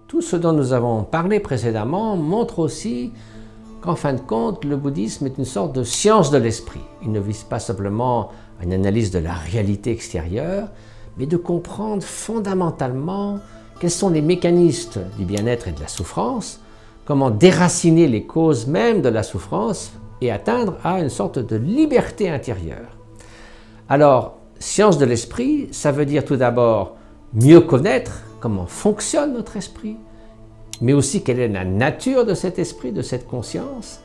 tout ce dont nous avons parlé précédemment montre aussi qu'en fin de compte, le bouddhisme est une sorte de science de l'esprit. Il ne vise pas simplement à une analyse de la réalité extérieure, mais de comprendre fondamentalement quels sont les mécanismes du bien-être et de la souffrance, comment déraciner les causes mêmes de la souffrance et atteindre à une sorte de liberté intérieure. Alors, science de l'esprit, ça veut dire tout d'abord mieux connaître comment fonctionne notre esprit, mais aussi quelle est la nature de cet esprit, de cette conscience,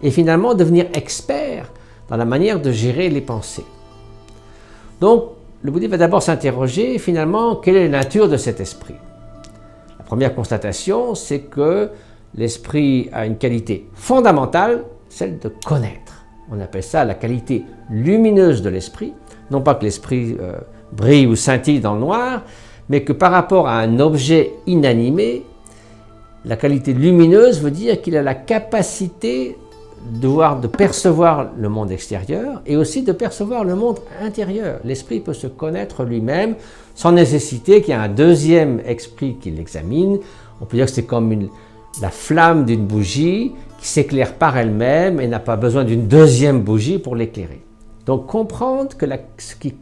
et finalement devenir expert dans la manière de gérer les pensées. Donc, le bouddhisme va d'abord s'interroger finalement quelle est la nature de cet esprit. La première constatation, c'est que l'esprit a une qualité fondamentale, celle de connaître. On appelle ça la qualité lumineuse de l'esprit. Non pas que l'esprit brille ou scintille dans le noir, mais que par rapport à un objet inanimé, la qualité lumineuse veut dire qu'il a la capacité de percevoir le monde extérieur et aussi de percevoir le monde intérieur. L'esprit peut se connaître lui-même sans nécessiter qu'il y ait un deuxième esprit qui l'examine. On peut dire que c'est comme la flamme d'une bougie qui s'éclaire par elle-même et n'a pas besoin d'une deuxième bougie pour l'éclairer. Donc comprendre que ce qui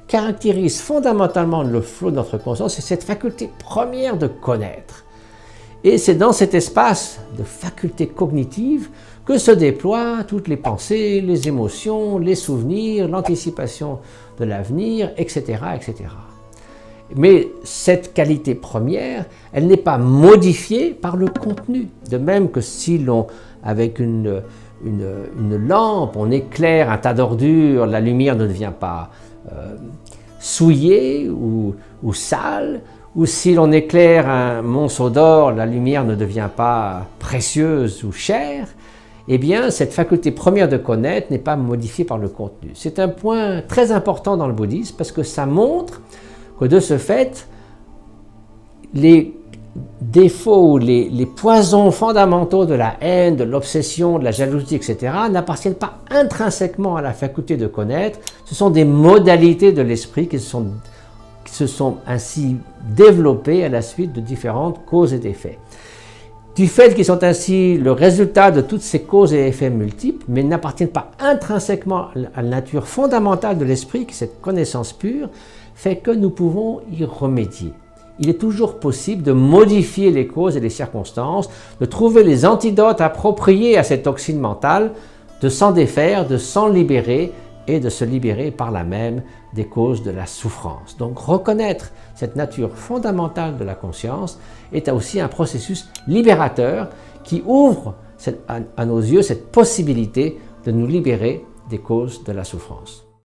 caractérise fondamentalement le flot de notre conscience, c'est cette faculté première de connaître. Et c'est dans cet espace de faculté cognitive que se déploient toutes les pensées, les émotions, les souvenirs, l'anticipation de l'avenir, etc., etc. Mais cette qualité première, elle n'est pas modifiée par le contenu. De même que si l'on, avec une lampe, on éclaire un tas d'ordures, la lumière ne devient pas souillée ou sale, ou si l'on éclaire un monceau d'or, la lumière ne devient pas précieuse ou chère, eh bien, cette faculté première de connaître n'est pas modifiée par le contenu. C'est un point très important dans le bouddhisme parce que ça montre que de ce fait, les défauts, les poisons fondamentaux de la haine, de l'obsession, de la jalousie, etc., n'appartiennent pas intrinsèquement à la faculté de connaître. Ce sont des modalités de l'esprit qui se sont ainsi développées à la suite de différentes causes et effets. Du fait qu'ils sont ainsi le résultat de toutes ces causes et effets multiples, mais n'appartiennent pas intrinsèquement à la nature fondamentale de l'esprit, qui est cette connaissance pure, fait que nous pouvons y remédier. Il est toujours possible de modifier les causes et les circonstances, de trouver les antidotes appropriés à cette toxine mentale, de s'en défaire, de s'en libérer et de se libérer par là même des causes de la souffrance. Donc reconnaître cette nature fondamentale de la conscience est aussi un processus libérateur qui ouvre à nos yeux cette possibilité de nous libérer des causes de la souffrance.